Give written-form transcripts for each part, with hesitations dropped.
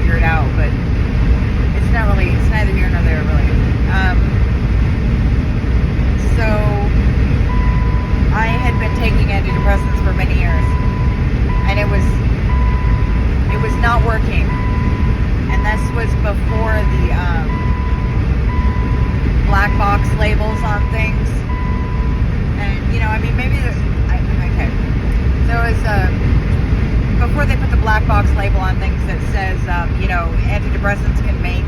figure it out, but it's neither here nor there, really. So I had been taking antidepressants for many years, and it was not working. And this was before the black box labels on things. And, maybe okay. So it was before they put the black box label on things that says, antidepressants can make,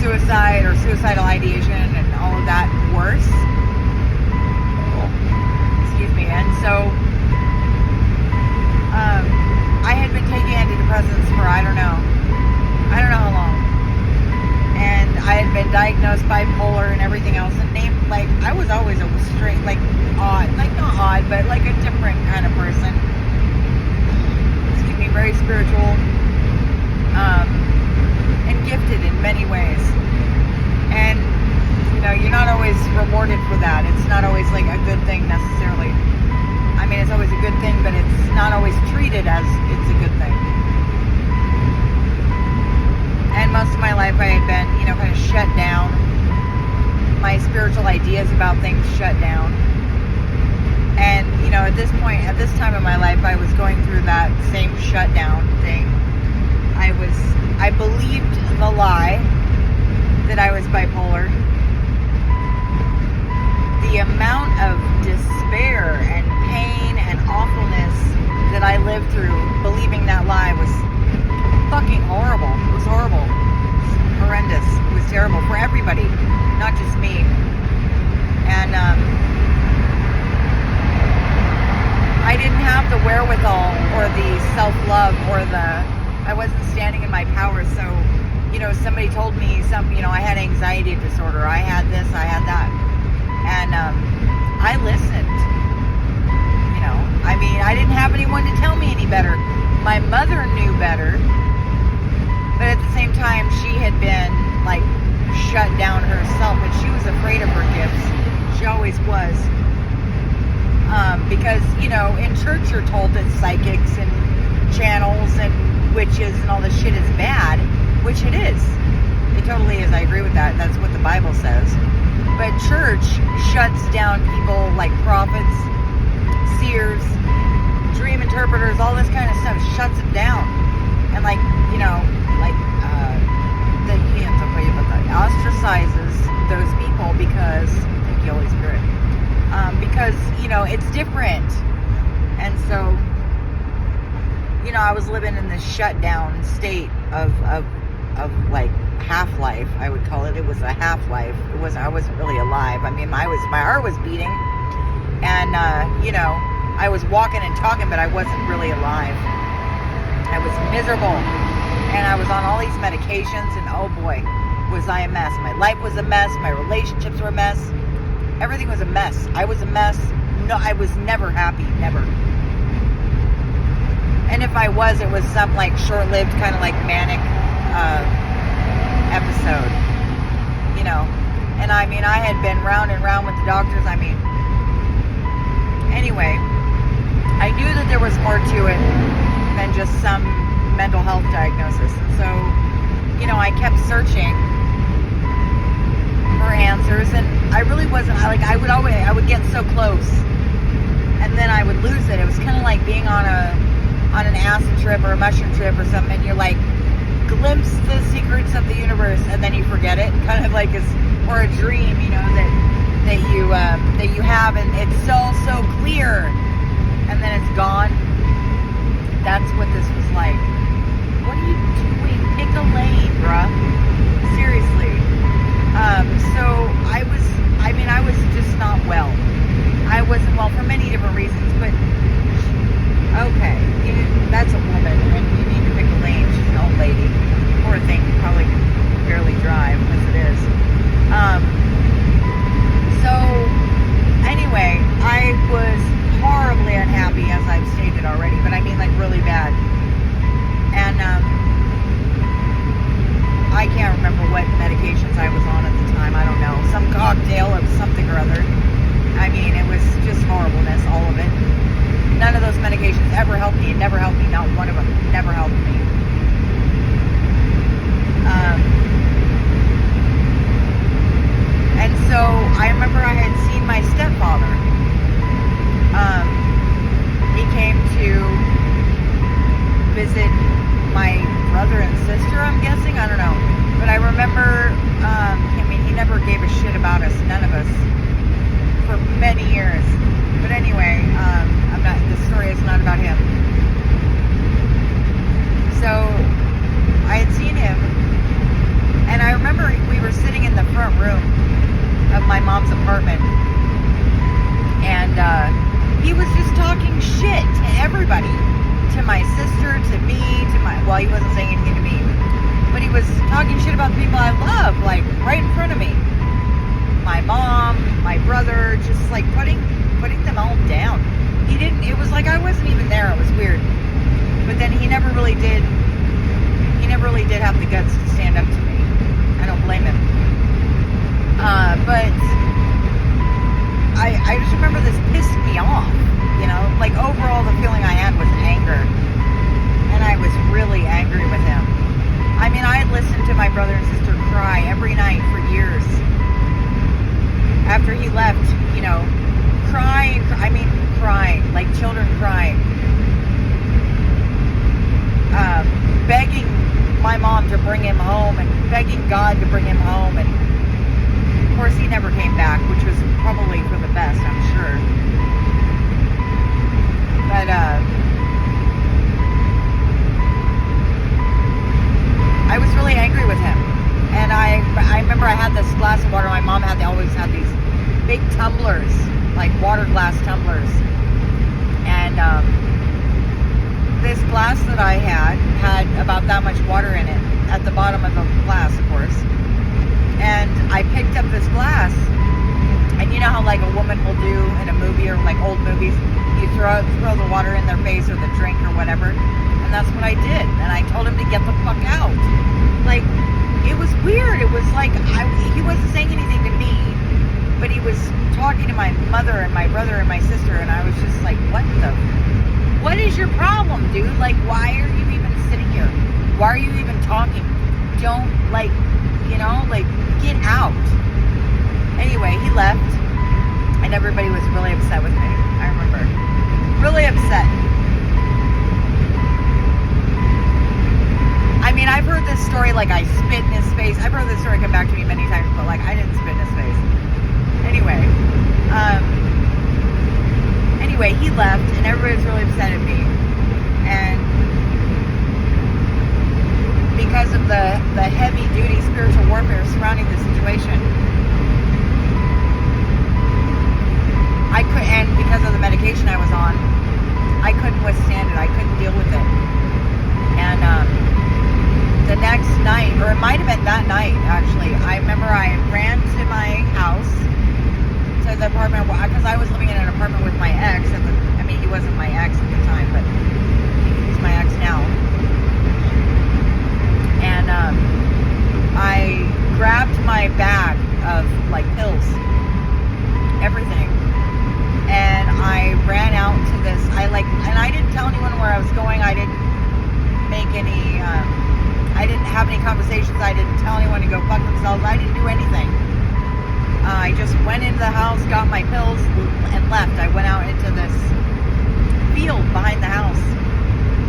suicide or suicidal ideation and all of that worse. Excuse me. And so, I had been taking antidepressants for I don't know how long. And I had been diagnosed bipolar and everything else, and I was always a straight, odd, not odd, but a different kind of person. Excuse me, very spiritual, and gifted in many ways. And, you're not always rewarded for that. It's not always a good thing necessarily. I mean, it's always a good thing, but it's not always treated as it's a good thing. And most of my life I had been, kind of shut down. My spiritual ideas about things shut down. And, at this time in my life, I was going through that same shutdown thing. I believed the lie that I was bipolar. The amount of despair and pain and awfulness that I lived through believing that lie was fucking horrible. It was horrible. It was horrendous. It was terrible for everybody, not just me. And I didn't have the wherewithal or the self-love or I wasn't standing in my power. So, somebody told me I had anxiety disorder. I had this, I had that. And I listened. I didn't have anyone to tell me any better. My mother knew better. But at the same time, she had been, shut down herself. And she was afraid of her gifts. She always was. Because, in church you're told that psychics and channels and witches and all this shit is bad. Which it is. It totally is. I agree with that. That's what the Bible says. But church shuts down people like prophets, seers, dream interpreters, all this kind of stuff shuts them down. And ostracizes those people because, thank you, Holy Spirit, because, it's different. And so, I was living in this shutdown state of half-life, I would call it. It was a half-life. I wasn't really alive. I mean, my heart was beating, and I was walking and talking, but I wasn't really alive. I was miserable, and I was on all these medications, and oh boy, was I a mess. My life was a mess. My relationships were a mess. Everything was a mess. I was a mess. No, I was never happy, never. And if I was, it was some short-lived kind of manic episode, and I had been round and round with the doctors. Anyway, I knew that there was more to it than just some mental health diagnosis. And so, I kept searching for answers, and I really wasn't, I would get so close, and then I would lose it. It was kind of like being on an acid trip or a mushroom trip or something, and you're glimpse the secrets of the universe, and then you forget it, kind of or a dream, that you have, and it's so clear, and then it's gone. That's what this was like. What are you doing? Pick a lane, bruh. Seriously. So I was just not well. I wasn't well for many different reasons, but okay, that's a woman, and you need to pick a lane. She's an old lady. Poor thing, probably can barely drive as it is. So, anyway, I was horribly unhappy, as I've stated already, but really bad. And I can't remember what medications I was on at the time. I don't know. Some cocktail of something or other. It was just horribleness, all of it. none of those medications ever helped me. It never helped me. Not one of them never helped me. And so I remember I had seen my stepfather. He came to visit my brother and sister, I'm guessing. I don't know. But I remember, I mean, he never gave a shit about us, none of us, for many years. But anyway, the story is not about him. So, I had seen him, and I remember we were sitting in the front room of my mom's apartment, and he was just talking shit to everybody, to my sister, to me, well, he wasn't saying anything to me, but he was talking shit about the people I love, like, right in front of me. My mom, my brother, just like putting them all down. It was like I wasn't even there. It was weird. But then he never really did have the guts to stand up to me. I don't blame him. But I just remember this pissed me off, you know? Like, overall, the feeling I had was anger. And I was really angry with him. I mean, I had listened to my brother and sister cry every night for years. After he left, you know, crying, like children crying. Begging my mom to bring him home and begging God to bring him home. And of course, he never came back, which was probably for the best, I'm sure. But, I was really angry with him. And I remember I had this glass of water. My mom always had these big tumblers, like water glass tumblers. And this glass that I had about that much water in it, at the bottom of the glass, of course. And I picked up this glass, and you know how like a woman will do in a movie or like old movies, you throw the water in their face or the drink or whatever. And that's what I did. And I told him to get the fuck out. Like, it was weird. It was like, he wasn't saying anything to me, but he was talking to my mother and my brother and my sister, and I was just like, what is your problem, dude? Like, why are you even sitting here? Why are you even talking? Don't, like, you know, like, get out. Anyway, he left, and everybody was really upset with me. I remember. Really upset. I mean, I've heard this story, like, I spit in his face. I've heard this story come back to me many times, but, like, I didn't spit in his face. Anyway, he left, and everybody was really upset at me. And because of the heavy-duty spiritual warfare surrounding the situation, and because of the medication I was on, I couldn't withstand it. I couldn't deal with it. And the next night, or it might have been that night, actually, I remember I ran to my house, to the apartment, because I was living in an apartment with my ex. He wasn't my ex at the time, but he's my ex now. And I grabbed my bag of, like, pills, everything, and I ran out to this, and I didn't tell anyone where I was going. I didn't make any, I didn't have any conversations. I didn't tell anyone to go fuck themselves. I didn't do anything. I just went into the house, got my pills, and left. I went out into this field behind the house,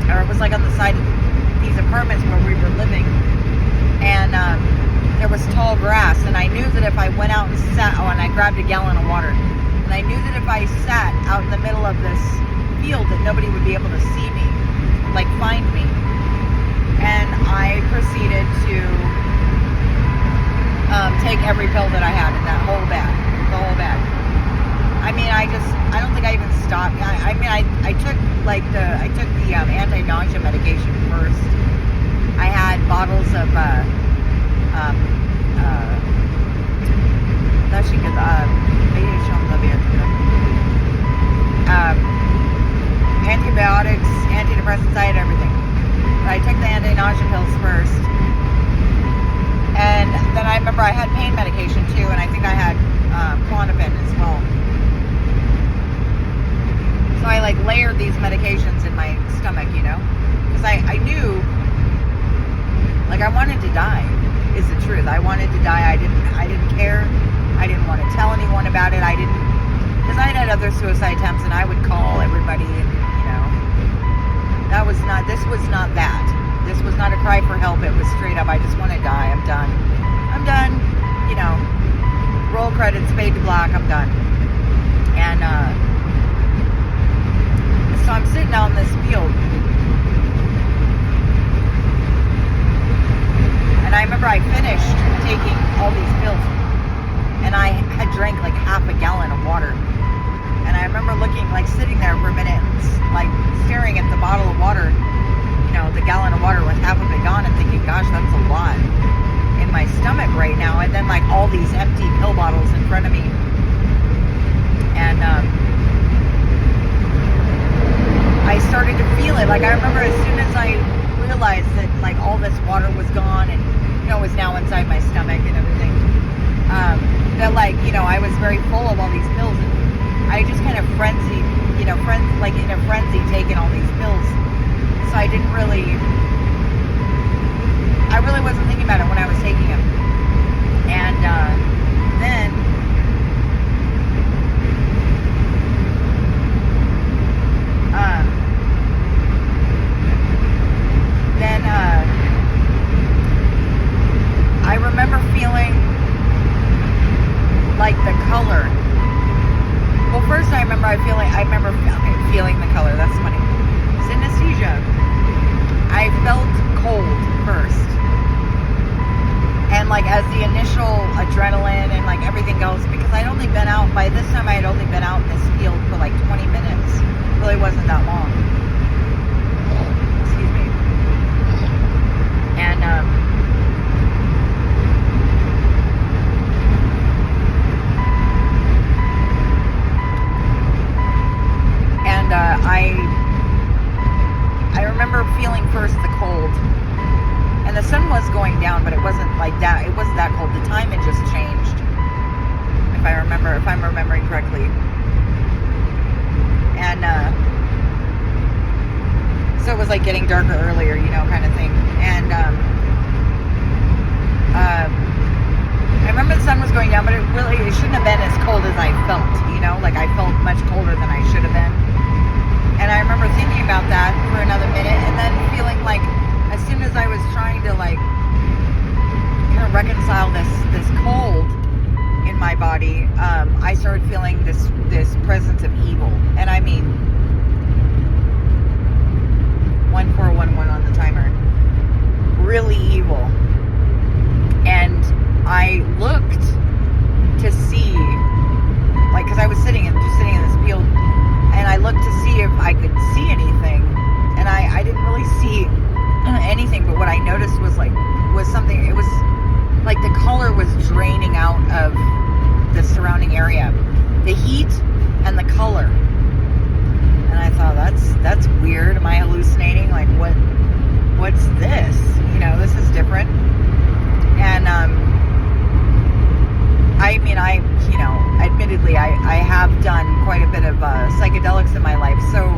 or it was like on the side of these apartments where we were living, and there was tall grass, and I knew that if I went out and sat, and I grabbed a gallon of water, and I knew that if I sat out in the middle of this field that nobody would be able to see me, like find me. And I proceeded to take every pill that I had in that whole bag, the whole bag. I mean, I don't think I even stopped. I took the anti-nausea medication first. I had bottles of antibiotics, antidepressants, I had everything. But I took the anti-nausea pills first. And then I remember I had pain medication too, and I think I had Klonopin as well. So I like layered these medications in my stomach, you know, because I knew, like, I wanted to die. Is the truth. I wanted to die. I didn't care. I didn't want to tell anyone about it. I didn't, because I had other suicide attempts, and I would call everybody, and you know, this was not that. This was not a cry for help. It was straight up, I just want to die. I'm done. I'm done. You know, roll credits, fade to black. I'm done. And so I'm sitting out in this field, and I remember I finished taking all these pills, and I had drank like half a gallon of water. And I remember looking, like sitting there for a minute, like staring at the bottle of water, you know, the gallon of water with half of it gone, and thinking, gosh, that's a lot in my stomach right now. And then like all these empty pill bottles in front of me. And I started to feel it. Like I remember as soon as I realized that like all this water was gone, and you know, it was now inside my stomach and everything, that like, you know, I was very full of all these pills, and I just kind of frenzied, you know, like in a frenzy, taking all these pills. So I really wasn't thinking about it when I was taking them. And then I remember feeling like the color. Well, first I remember feeling the color. That's funny. Synesthesia. I felt cold first. And like as the initial adrenaline and like everything else, because by this time I had only been out in this field for like 20 minutes. It really wasn't that long. Excuse me. And I remember feeling first the cold, and the sun was going down, but it wasn't like that. It wasn't that cold. The time had just changed, if I'm remembering correctly. And so it was like getting darker earlier, you know, kind of thing. And I remember the sun was going down, but it shouldn't have been as cold as I felt, you know, like I felt much colder than I should have been. And I remember thinking about that for another minute, and then feeling like as soon as I was trying to like kind of reconcile this cold in my body, I started feeling this presence of evil. And I mean 1411 on the timer. Really evil. And I looked to see, like, because I was sitting in this field, and I looked to see if I could see anything, and I didn't really see anything, but what I noticed was something. It was like the color was draining out of the surrounding area, the heat and the color. And I thought, that's weird. Am I hallucinating? Like, what's this? You know, this is different. And admittedly, I have done quite a bit of psychedelics in my life, so,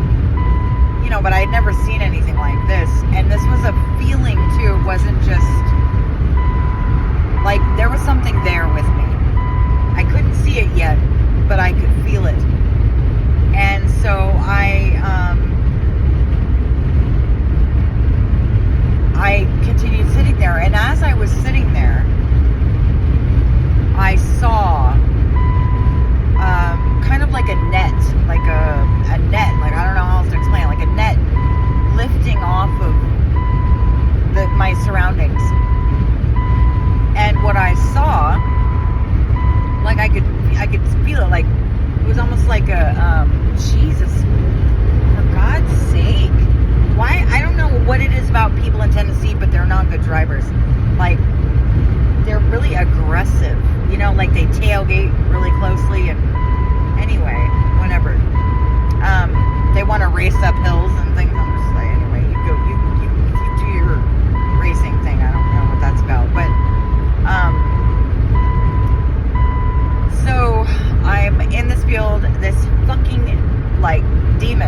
you know, but I had never seen anything like this. And this was a feeling too. It wasn't just like there was something there with me. I couldn't see it yet, but I could feel it. And so I continued sitting there, and as I was sitting there, I saw kind of like a net, like a net, like I don't know how else to explain it, like a net lifting off of my surroundings. And what I saw, like I could feel it, like it was almost like a Jesus, for God's sake, why? I don't know what it is about people in Tennessee, but they're not good drivers. Like, they're really aggressive, you know, like they tailgate really closely, and anyway, whatever. They want to race up hills and things. I'm just like, anyway, you do your racing thing. I don't know what that's about, but so I'm in this field. This fucking like demon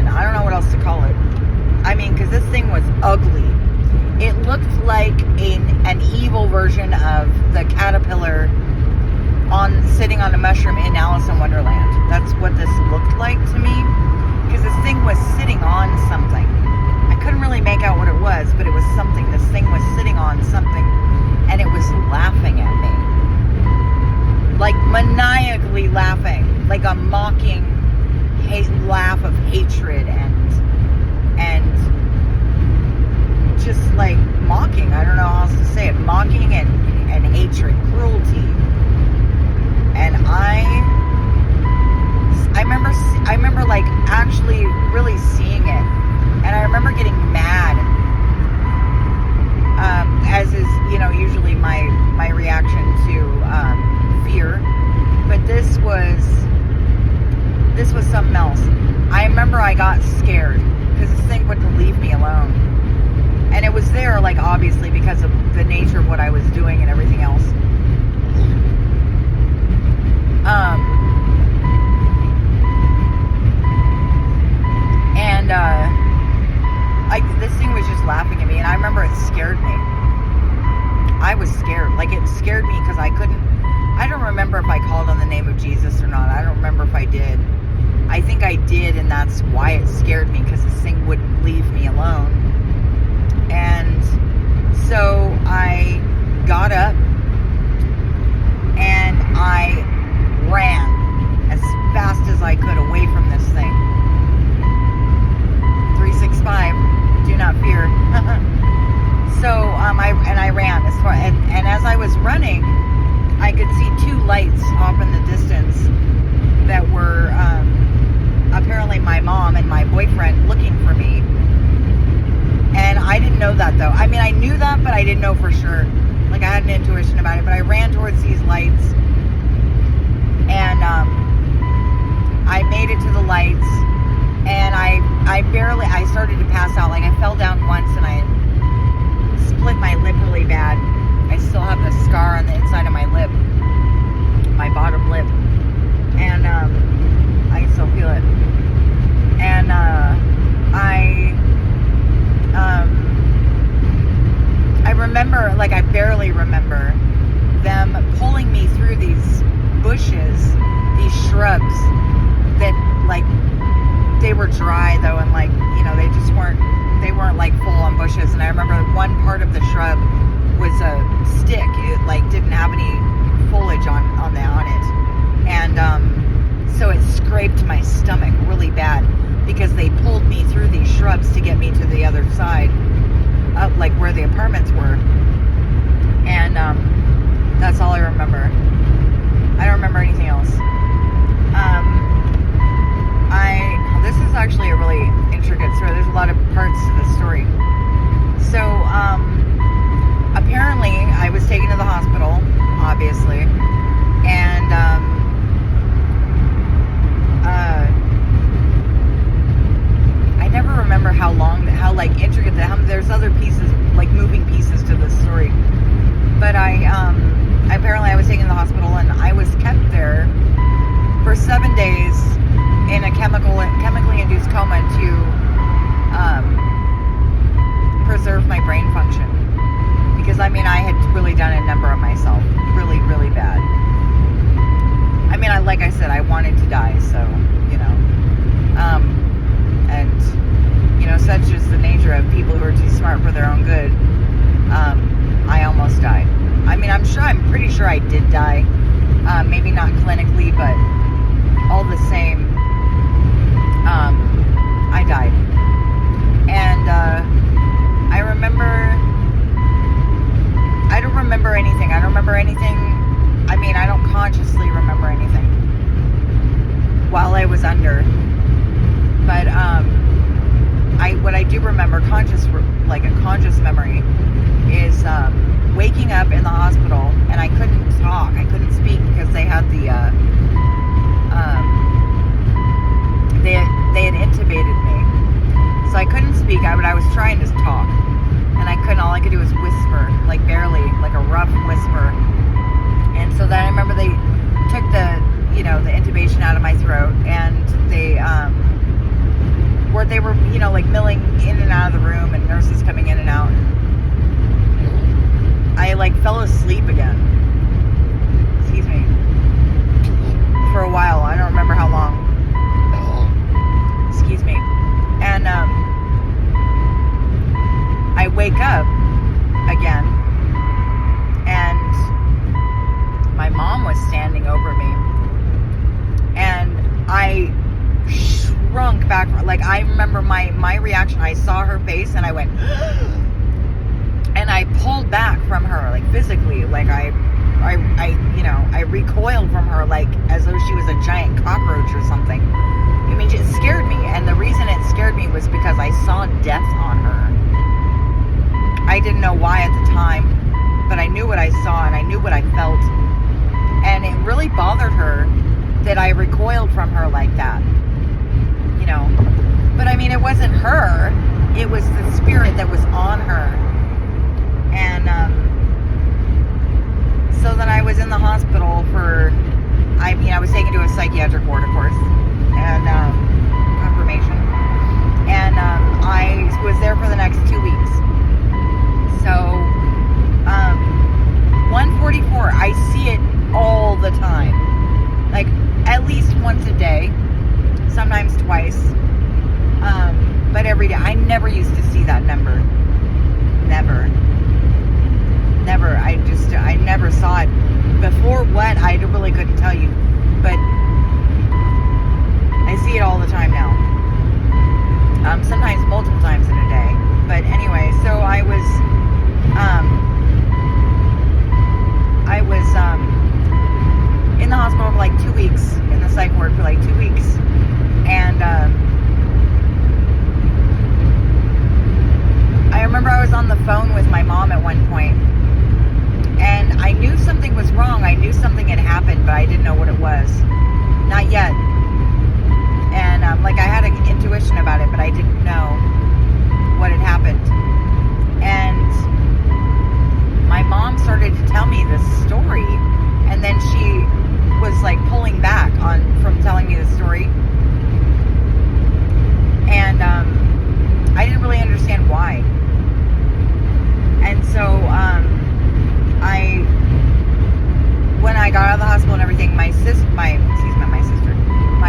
was ugly. It looked like an evil version of the caterpillar sitting on a mushroom in Alice in Wonderland. That's what this looked like to me, because this thing was sitting on something. I couldn't really make out what it was, but it was something. This thing was sitting on something, and it was laughing at me. Like maniacally laughing, like a mocking laugh of hatred and just like mocking. I don't know how else to say it. Mocking and hatred, cruelty. And I remember like actually really seeing it, and I remember getting mad, as is, you know, usually my reaction to fear. But this was something else. I remember I got scared because this thing wouldn't leave me alone, and it was there, like, obviously because of the nature of what I was doing and everything else. This thing was just laughing at me, and I remember it scared me. I was scared. Like, it scared me because I don't remember if I called on the name of Jesus or not. I don't remember if I did. I think I did, and that's why it scared me, because this thing wouldn't leave me alone. And so I got up and I ran as fast as I could away from this thing. 365, do not fear. So I ran as far, and as I was running, I could see two lights off in the distance that were apparently my mom and my boyfriend looking for me. And I didn't know that, though. I mean, I knew that, but I didn't know for sure. Like, I had an intuition about it, but I ran towards these lights, and I made it to the lights, and I started to pass out. Like, I fell down once, and I split my lip really bad. I still have the scar on the inside of my lip, my bottom lip, and I can still feel it. And I remember, like, I barely remember them pulling me through these bushes, these shrubs that, like, they were dry though, and, like, you know, they weren't like full on bushes. And I remember one part of the shrub was a stick. It, like, didn't have any foliage on it, and so it scraped my stomach really bad because they pulled me through these shrubs to get me to the other side, up, like, where the apartments were. And that's all I remember. I don't remember anything else. This is actually a really intricate story. There's a lot of parts to this story. So apparently I was taken to the hospital, obviously, and I never remember how like intricate there's other pieces, like moving pieces to this story. But apparently I was taken to the hospital, and I was kept there for 7 days in a chemically induced coma to preserve my brain function. Because, I mean, I had really done a number on myself. Really, really bad. I mean, like I said, I wanted to die, so, you know. And, you know, such is the nature of people who are too smart for their own good. I almost died. I mean, I'm pretty sure I did die. Maybe not clinically, but all the same, I died. And I don't remember anything. I mean, I don't consciously remember anything while I was under. But what I do remember, like a conscious memory, is waking up in the hospital, and I couldn't talk. I couldn't speak because they had they had intubated me, so I couldn't speak. But I was trying to talk, and I couldn't. All I could do was whisper, like barely, like a rough whisper. And so then I remember they took the intubation out of my throat, and they were, like, milling in and out of the room, and nurses nurses coming in and out. I like fell asleep again. Excuse me. For a while. I don't remember how long. Excuse me. And I wake up again, and my mom was standing over me, and I shrunk back. Like, I remember my reaction. I saw her face and I went and I pulled back from her, like physically, like I recoiled from her, like as though she was a giant cockroach or something. I mean, it scared me, and the reason it scared me was because I saw death on her. I didn't know why at the time, but I knew what I saw and I knew what I felt, and it really bothered her that I recoiled from her like that, you know. But I mean, it wasn't her, it was the spirit that was on her. And so then I was in the hospital for, I was taken to a psychiatric ward, of course, and confirmation, and I was there for the next 2 weeks. So 144, I see it all the time, like at least once a day, sometimes twice, but every day. I never used to see that number. Never. I never saw it before. What? I really couldn't tell you, but I see it all the time now. Sometimes multiple times in a day. But anyway, so I was in the hospital for like 2 weeks, in the psych ward for like 2 weeks, and I remember I was on the phone with my mom at one point, and I knew something was wrong. I knew something had happened, but I didn't know what it was. Not yet. And like I had an intuition about it, but I didn't know what had happened. And my mom started to tell me this story, and then she was like pulling back from telling me the story. And I didn't really understand why. And so when I got out of the hospital and everything, my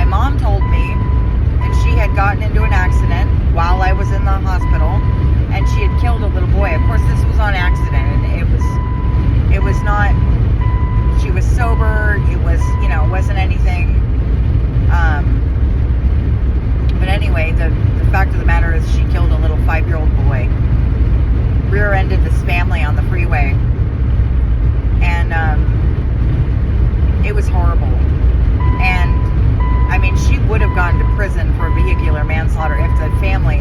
mom told me that she had gotten into an accident while I was in the hospital, and she had killed a little boy. Of course, this was on accident, and it was not, she was sober, it was, it wasn't anything, but anyway, the fact of the matter is she killed a little 5-year-old boy, rear-ended this family on the freeway, and it was horrible. And I mean, she would have gone to prison for vehicular manslaughter if the family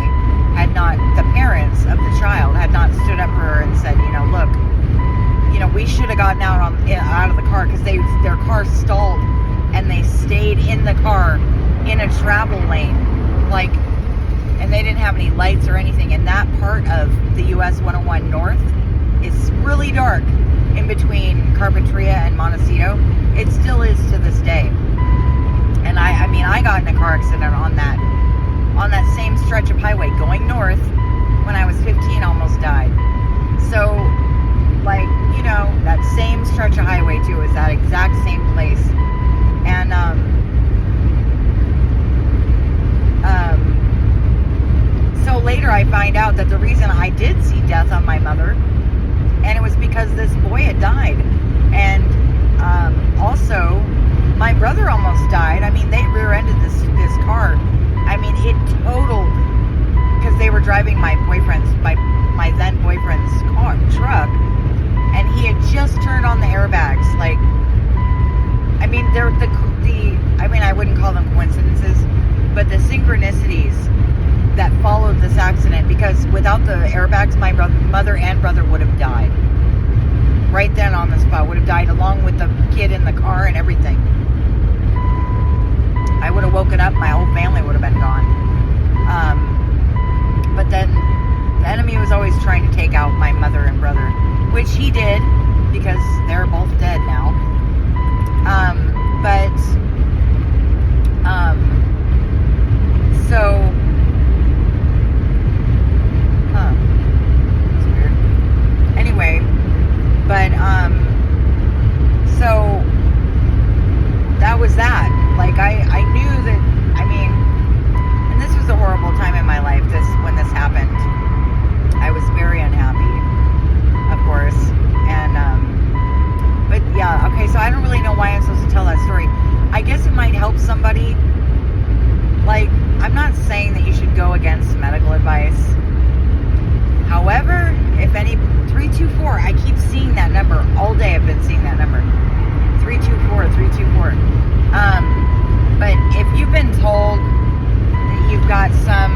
had not, the parents of the child had not stood up for her and said, look, we should have gotten out of the car, because their car stalled and they stayed in the car in a travel lane, like, and they didn't have any lights or anything. And that part of the US 101 North is really dark in between Carpinteria and Montecito. It still is to this day. And I got in a car accident on that same stretch of highway going north when I was 15, almost died. So, like, that same stretch of highway too is that exact same place. And so later I find out that the reason I did see death on my mother, and it was because this boy had died. And also my brother almost died. I mean, they rear-ended this car. I mean, it totaled, because they were driving my then boyfriend's truck, and he had just turned on the airbags. Like, I mean, I wouldn't call them coincidences, but the synchronicities that followed this accident, because without the airbags, my mother and brother would have died. Right then on the spot, would have died along with the kid in the car and everything. I would have woken up, my whole family would have been gone. But then the enemy was always trying to take out my mother and brother, which he did, because they're both dead now. seeing that number all day. I've been seeing that number, 324, 324. But if you've been told that you've got some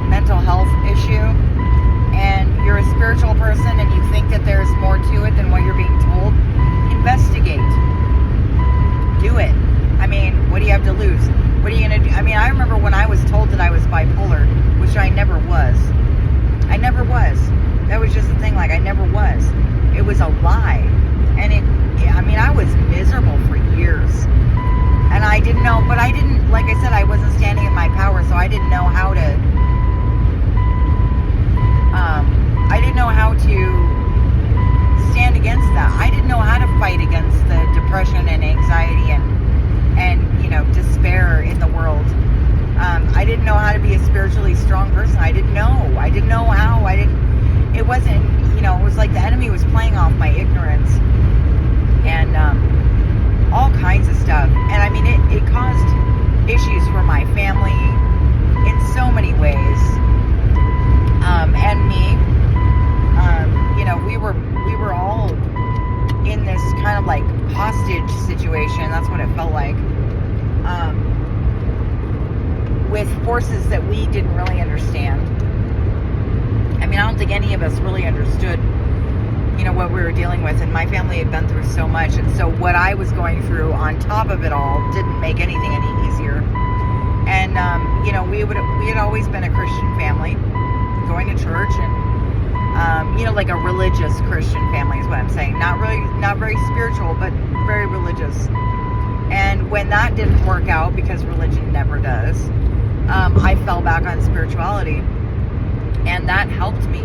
mental health issue and you're a spiritual person and you think that there's more to it than what you're being told, investigate. Do it. I mean, what do you have to lose? What are you going to do? I mean, I remember when I was told that I was bipolar, which I never was. I never was. That was just the thing, like, I never was. It was a lie. And I was miserable for years. And I didn't know, but I didn't, like I said, I wasn't standing in my power, so I didn't know how to, stand against that. I didn't know how to fight against the depression and anxiety and despair in the world. I didn't know how to be a spiritually strong person. I didn't know how. It wasn't, it was like the enemy was playing off my ignorance and all kinds of stuff. And I mean, it caused issues for my family in so many ways. And me, we were all in this kind of like hostage situation. That's what it felt like. With forces that we didn't really understand. I mean, I don't think any of us really understood, what we were dealing with. And my family had been through so much. And so what I was going through on top of it all didn't make anything any easier. And, we had always been a Christian family, going to church and, like a religious Christian family is what I'm saying. Not very spiritual, but very religious. And when that didn't work out, because religion never does, I fell back on spirituality, and that helped me.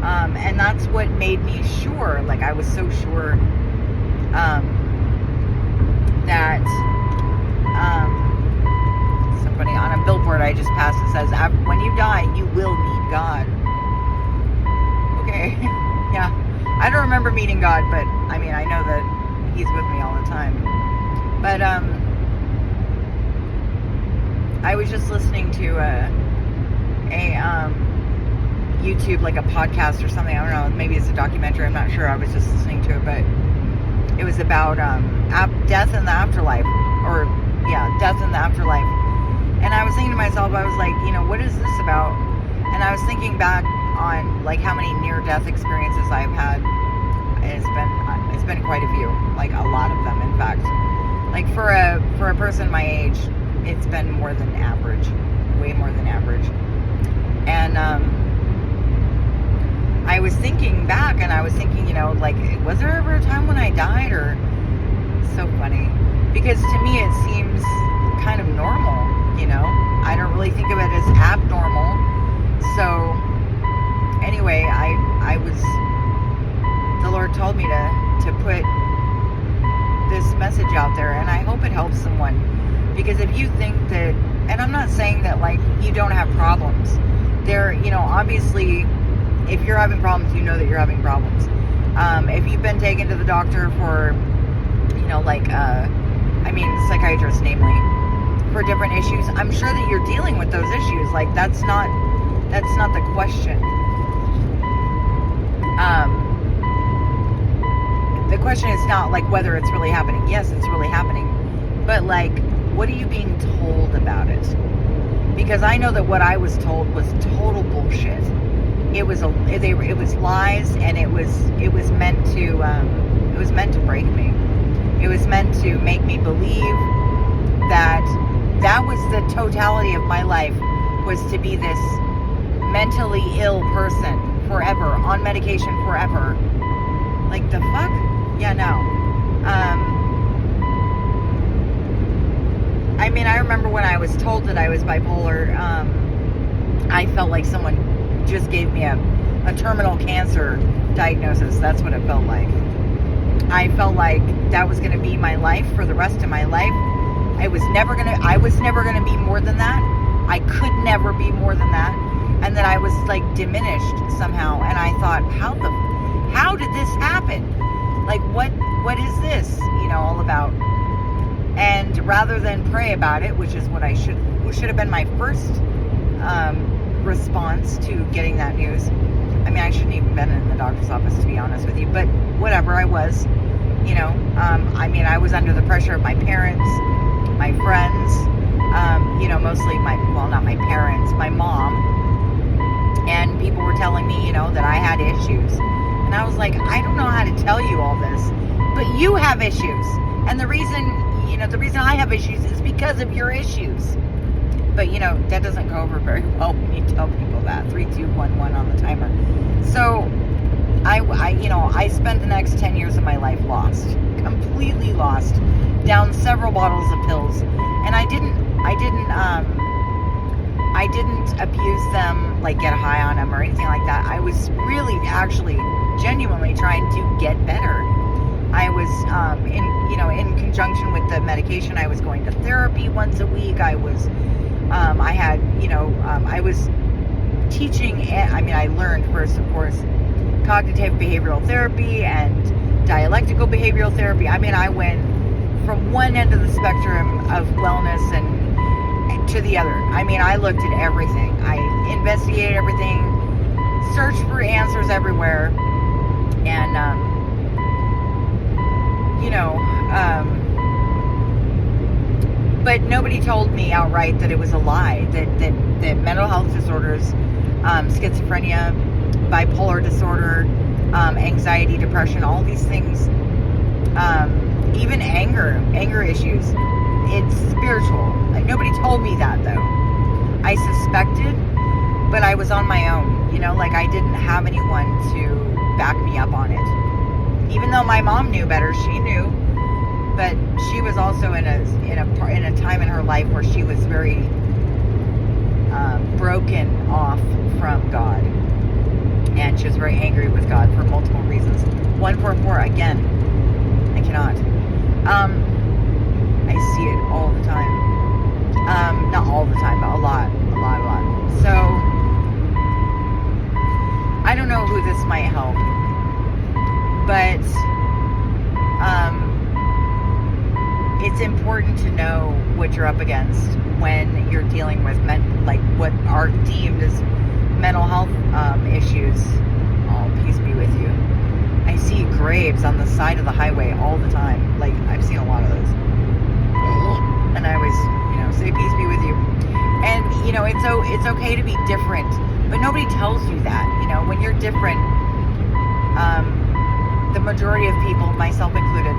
And that's what made me sure, like I was so sure, that, somebody on a billboard I just passed, it says, when you die, you will meet God. Okay, yeah. I don't remember meeting God, but I mean, I know that He's with me all the time. But, I was just listening to a YouTube, like a podcast or something. I don't know. Maybe it's a documentary. I'm not sure. I was just listening to it, but it was about death in the afterlife, death in the afterlife. And I was thinking to myself, I was like, what is this about? And I was thinking back on like how many near-death experiences I've had. It's been quite a few, like a lot of them, in fact. Like for a person my age, it's been more than average, way more than average. And I was thinking back, and I was thinking, like, was there ever a time when I died? Or so funny, because to me it seems kind of normal. I don't really think of it as abnormal. So anyway, the Lord told me to put this message out there, and I hope it helps someone. Because if you think that, and I'm not saying that like you don't have problems, there, obviously, if you're having problems, you know that you're having problems. If you've been taken to the doctor for, psychiatrists, namely, for different issues, I'm sure that you're dealing with those issues. Like that's not the question. The question is not like whether it's really happening. Yes, it's really happening. But like, what are you being told about it? Because I know that what I was told was total bullshit. It was lies, and it was meant to break me. It was meant to make me believe that was the totality of my life, was to be this mentally ill person forever, on medication forever. Like the fuck? Yeah, no. I mean, I remember when I was told that I was bipolar, I felt like someone just gave me a terminal cancer diagnosis. That's what it felt like. I felt like that was going to be my life for the rest of my life. I was never going to be more than that. I could never be more than that. And then I was like diminished somehow. And I thought, how did this happen? Like, what is this, all about? And rather than pray about it, which is what should have been my first response to getting that news. I mean, I shouldn't even been in the doctor's office, to be honest with you, but whatever, I was, you know. I mean, I was under the pressure of my parents, my friends, you know, mostly not my parents, my mom, and people were telling me, you know, that I had issues. And I was like, I don't know how to tell you all this, but you have issues. And the reason I have issues is because of your issues. But, you know, that doesn't go over very well when you tell people that. 3, 2, 1, 1 on the timer. So, I spent the next 10 years of my life lost. Completely lost. Down several bottles of pills. And I didn't abuse them, like get high on them or anything like that. I was really, actually, genuinely trying to get better. I was, in conjunction with the medication, I was going to therapy once a week. I was teaching, I learned first, of course, cognitive behavioral therapy and dialectical behavioral therapy. I mean, I went from one end of the spectrum of wellness and to the other. I mean, I looked at everything. I investigated everything, searched for answers everywhere, and, but nobody told me outright that it was a lie, that mental health disorders, schizophrenia, bipolar disorder, anxiety, depression, all these things, even anger issues, it's spiritual. Like, nobody told me that, though. I suspected, but I was on my own, you know, like I didn't have anyone to back me up on it. Even though my mom knew better, she knew, but she was also in a time in her life where she was very broken off from God, and she was very angry with God for multiple reasons. 144, again, I cannot. I see it all the time. Not all the time, but a lot. So, I don't know who this might help, but it's important to know what you're up against when you're dealing with what are deemed as mental health issues. Oh, peace be with you. I see graves on the side of the highway all the time. Like, I've seen a lot of those. And I always, say peace be with you. And, it's okay to be different, but nobody tells you that. When you're different, the majority of people, myself included,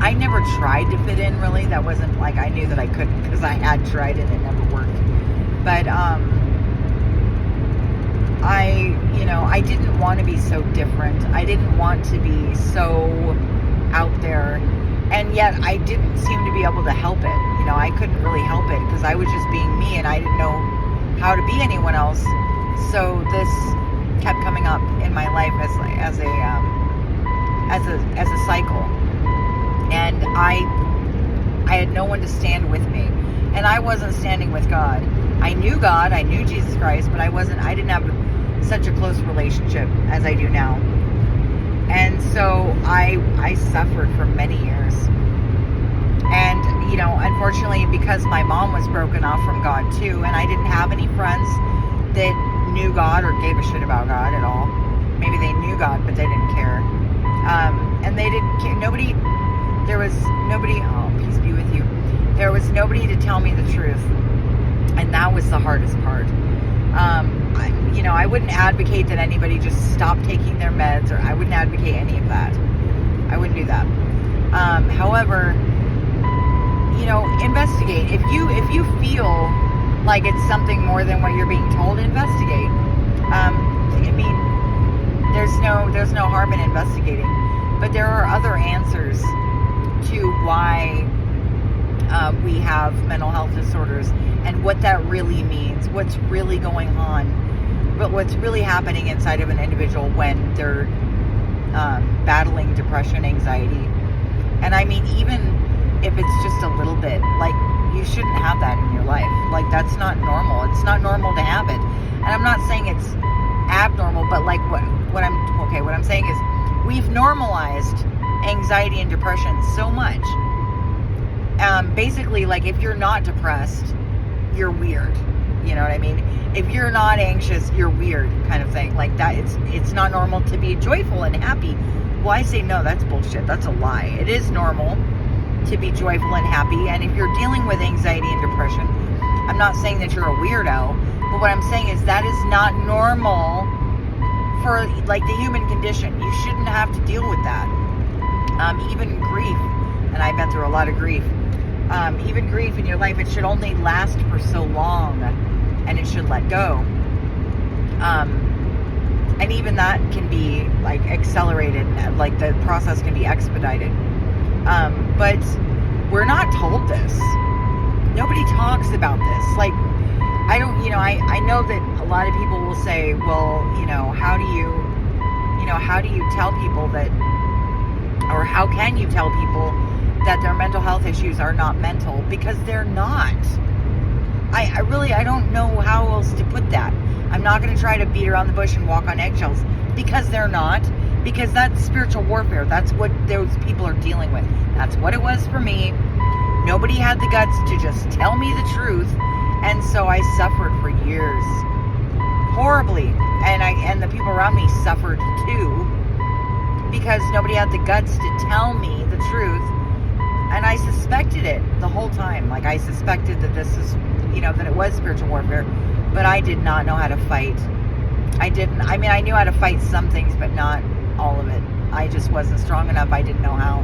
I never tried to fit in, really. That wasn't like I knew that I couldn't, because I had tried and it never worked. But, I didn't want to be so different. I didn't want to be so out there. And yet I didn't seem to be able to help it. I couldn't really help it because I was just being me and I didn't know how to be anyone else. So this kept coming up in my life as a cycle. And I had no one to stand with me. And I wasn't standing with God. I knew God, I knew Jesus Christ, but I didn't have such a close relationship as I do now. And so I suffered for many years. And, unfortunately, because my mom was broken off from God too, and I didn't have any friends that knew God or gave a shit about God at all. Maybe they knew God, but they didn't care. And they didn't care. There was nobody, oh, peace be with you. There was nobody to tell me the truth. And that was the hardest part. I wouldn't advocate that anybody just stop taking their meds, or I wouldn't advocate any of that. I wouldn't do that. However, investigate. If you feel like it's something more than what you're being told, investigate. There's no harm in investigating, but there are other answers to why we have mental health disorders and what that really means, what's really going on, but what's really happening inside of an individual when they're battling depression, anxiety. And I mean, even if it's just a little bit, like, you shouldn't have that in your life. Like, that's not normal. It's not normal to have it. And I'm not saying it's abnormal, but like what I'm saying is we've normalized anxiety and depression so much. Basically, like, if you're not depressed, you're weird. You know what I mean? If you're not anxious, you're weird, kind of thing. Like that, it's not normal to be joyful and happy. Well, I say no, that's bullshit. That's a lie. It is normal to be joyful and happy. And if you're dealing with anxiety and depression, I'm not saying that you're a weirdo, but what I'm saying is that is not normal for like the human condition. You shouldn't have to deal with that. Even grief, and I've been through a lot of grief. Even grief in your life, it should only last for so long, and it should let go. And even that can be like accelerated, like the process can be expedited. But we're not told this. Nobody talks about this. Like, I don't, I know that a lot of people will say, well, how do you tell people that, or how can you tell people that their mental health issues are not mental? Because they're not. I don't know how else to put that. I'm not going to try to beat around the bush and walk on eggshells, because they're not. Because that's spiritual warfare. That's what those people are dealing with. That's what it was for me. Nobody had the guts to just tell me the truth. And so I suffered for years. Horribly. And the people around me suffered too. Because nobody had the guts to tell me the truth. And I suspected it the whole time. Like, I suspected that this is, that it was spiritual warfare. But I did not know how to fight. I knew how to fight some things, but not all of it. I just wasn't strong enough. I didn't know how.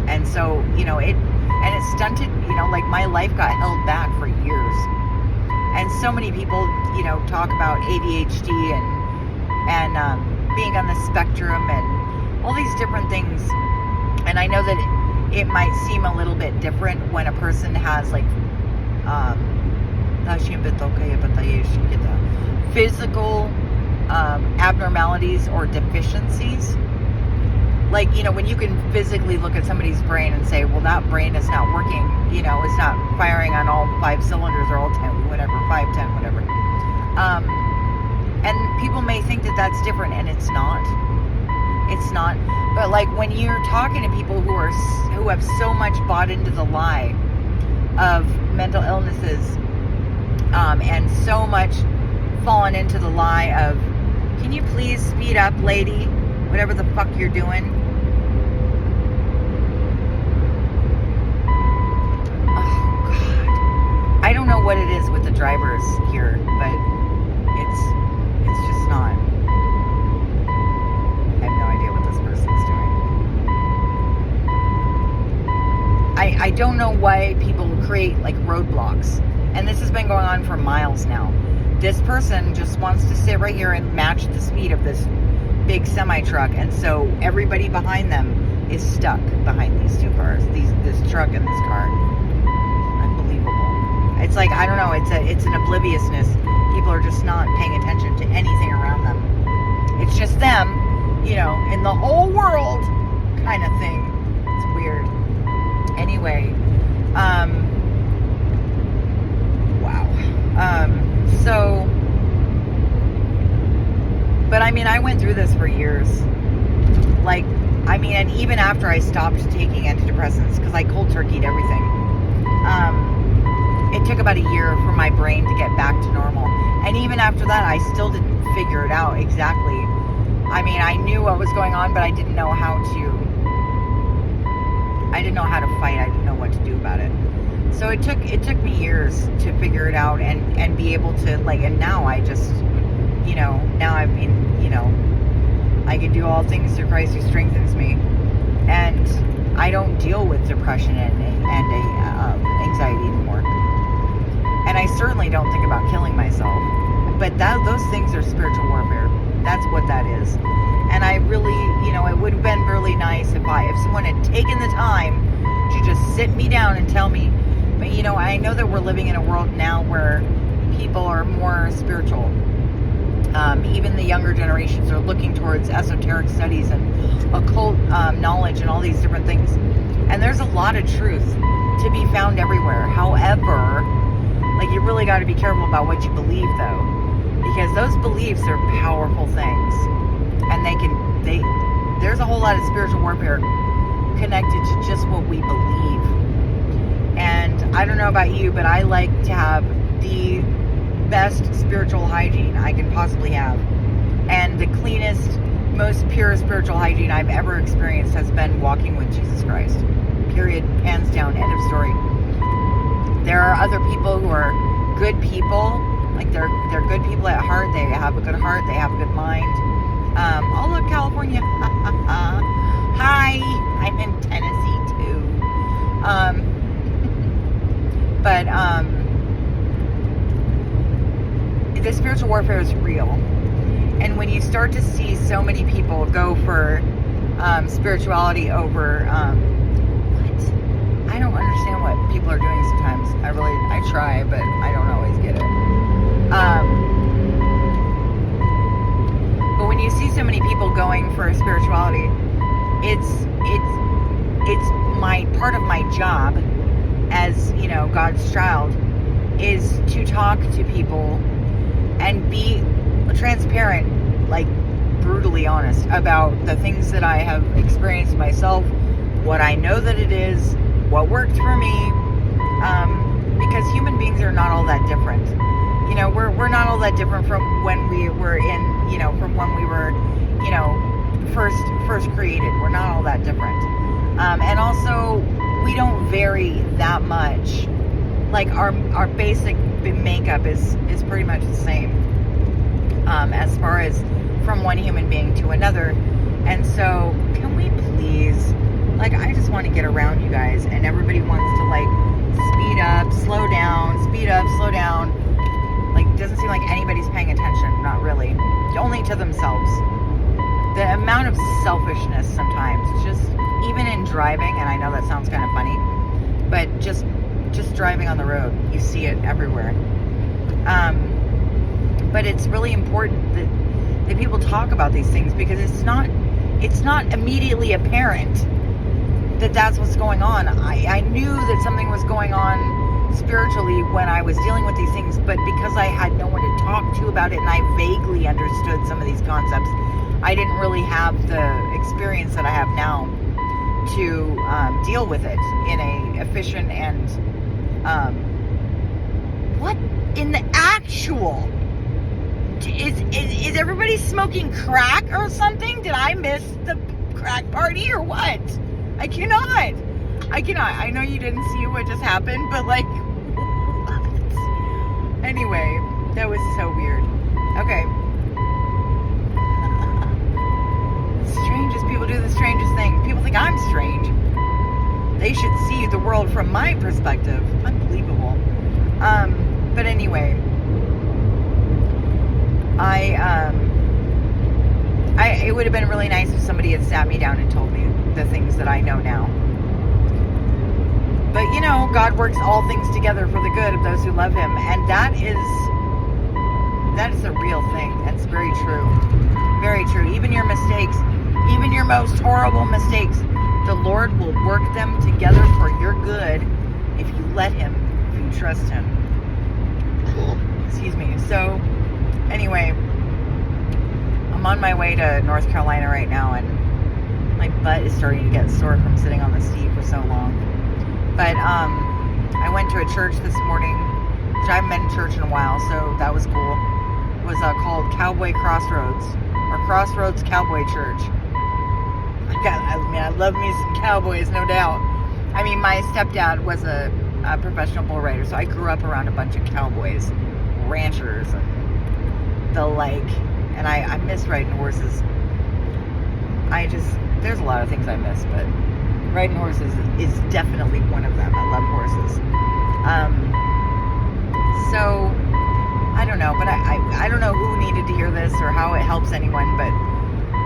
And so, it stunted, like my life got held back for years. And so many people, talk about ADHD and being on the spectrum and all these different things. And I know that it might seem a little bit different when a person has like physical abnormalities or deficiencies. Like, when you can physically look at somebody's brain and say, well, that brain is not working, it's not firing on all 5 cylinders or all 10, whatever, 5, 10, whatever. And people may think that that's different, and it's not. It's not. But like when you're talking to people who have so much bought into the lie of mental illnesses, and so much fallen into the lie of, can you please speed up, lady? Whatever the fuck you're doing. Oh, God. I don't know what it is with the drivers here, but it's just not. I have no idea what this person's doing. I don't know why people create like roadblocks. And this has been going on for miles now. This person just wants to sit right here and match the speed of this big semi truck, and so everybody behind them is stuck behind these two cars, this truck and this car. Unbelievable. It's like, I don't know, it's an obliviousness. People are just not paying attention to anything around them. It's just them, in the whole world kind of thing. It's weird. Anyway, wow. So, but I went through this for years. And even after I stopped taking antidepressants, because I cold turkeyed everything, it took about a year for my brain to get back to normal. And even after that, I still didn't figure it out exactly. I knew what was going on, but I didn't know how to fight. I didn't know what to do about it. So it took me years to figure it out and be able to, and now I just, I can do all things through Christ who strengthens me. And I don't deal with depression and anxiety anymore. And I certainly don't think about killing myself. But those things are spiritual warfare. That's what that is. And I really, it would have been really nice if someone had taken the time to just sit me down and tell me. But I know that we're living in a world now where people are more spiritual. Even the younger generations are looking towards esoteric studies and occult knowledge and all these different things. And there's a lot of truth to be found everywhere. However, you really got to be careful about what you believe, though, because those beliefs are powerful things, and there's a whole lot of spiritual warfare connected to just what we believe. And I don't know about you, but I like to have the best spiritual hygiene I can possibly have. And the cleanest, most pure spiritual hygiene I've ever experienced has been walking with Jesus Christ. Period. Hands down. End of story. There are other people who are good people. Like they're good people at heart. They have a good heart. They have a good mind. Oh look, California. Hi. I'm in Tennessee too. But the spiritual warfare is real. And when you start to see so many people go for spirituality over what? I don't understand what people are doing sometimes. I try, but I don't always get it. But when you see so many people going for spirituality, it's my part of my job as, you know, God's child is to talk to people and be transparent, like brutally honest about the things that I have experienced myself, what I know that it is, what worked for me, because human beings are not all that different. You know, we're not all that different from when we were in, you know, from when we were, you know, first created. We're not all that different. And also, we don't vary that much. Like our basic makeup is pretty much the same, as far as from one human being to another. And so, can we please, like, I just want to get around you guys, and everybody wants to like speed up, slow down, speed up, slow down. Like, it doesn't seem like anybody's paying attention. Not really. Only to themselves. The amount of selfishness sometimes, just even in driving, and I know that sounds kind of funny, but just driving on the road, you see it everywhere. But it's really important that people talk about these things, because it's not immediately apparent that that's what's going on. I knew that something was going on spiritually when I was dealing with these things, but because I had no one to talk to about it and I vaguely understood some of these concepts, I didn't really have the experience that I have now to deal with it in a efficient and what in the actual is everybody smoking crack or something? Did I miss the crack party or what? I cannot. I know you didn't see what just happened, but like, what? Anyway, that was so weird. Okay. The strangest people do the strangest thing. People think I'm strange. They should see the world from my perspective. Unbelievable. But anyway, it would have been really nice if somebody had sat me down and told me the things that I know now. But you know, God works all things together for the good of those who love Him, and that is a real thing. That's very true. Very true. Even your mistakes, even your most horrible mistakes, the Lord will work them together for your good if you let Him, if you trust Him. Excuse me. So, anyway, I'm on my way to North Carolina right now, and my butt is starting to get sore from sitting on the seat for so long. But I went to a church this morning, which I haven't been in church in a while, so that was cool. It was called Cowboy Crossroads, or Crossroads Cowboy Church. I love me some cowboys, no doubt. I mean, my stepdad was a professional bull rider, so I grew up around a bunch of cowboys, ranchers, and the like. And I miss riding horses. There's a lot of things I miss, but riding horses is definitely one of them. I love horses. So, I don't know, but I don't know who needed to hear this or how it helps anyone, but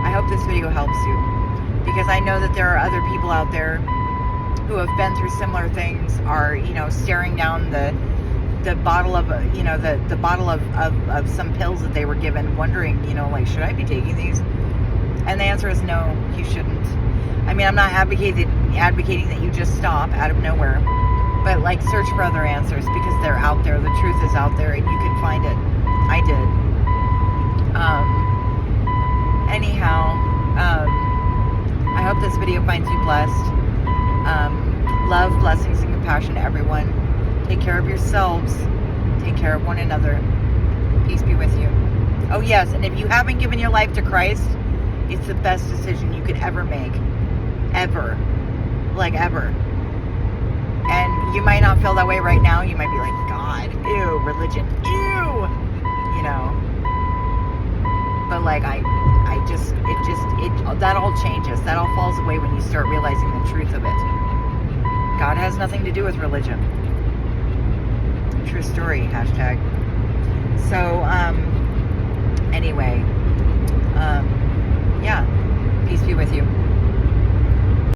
I hope this video helps you, because I know that there are other people out there who have been through similar things, are, you know, staring down the bottle of, you know, the bottle of some pills that they were given, wondering, you know, like, should I be taking these? And the answer is no, you shouldn't. I mean, I'm not advocating that you just stop out of nowhere, but like, search for other answers, because they're out there. The truth is out there, and you can find it. I did. Anyhow, I hope this video finds you blessed. Love, blessings, and compassion to everyone. Take care of yourselves. Take care of one another. Peace be with you. Oh, yes. And if you haven't given your life to Christ, it's the best decision you could ever make. Ever. Like, ever. And you might not feel that way right now. You might be like, God, ew, religion, ew. You know. But, like, that all changes. That all falls away when you start realizing the truth of it. God has nothing to do with religion. True story, hashtag. So, anyway, yeah, peace be with you.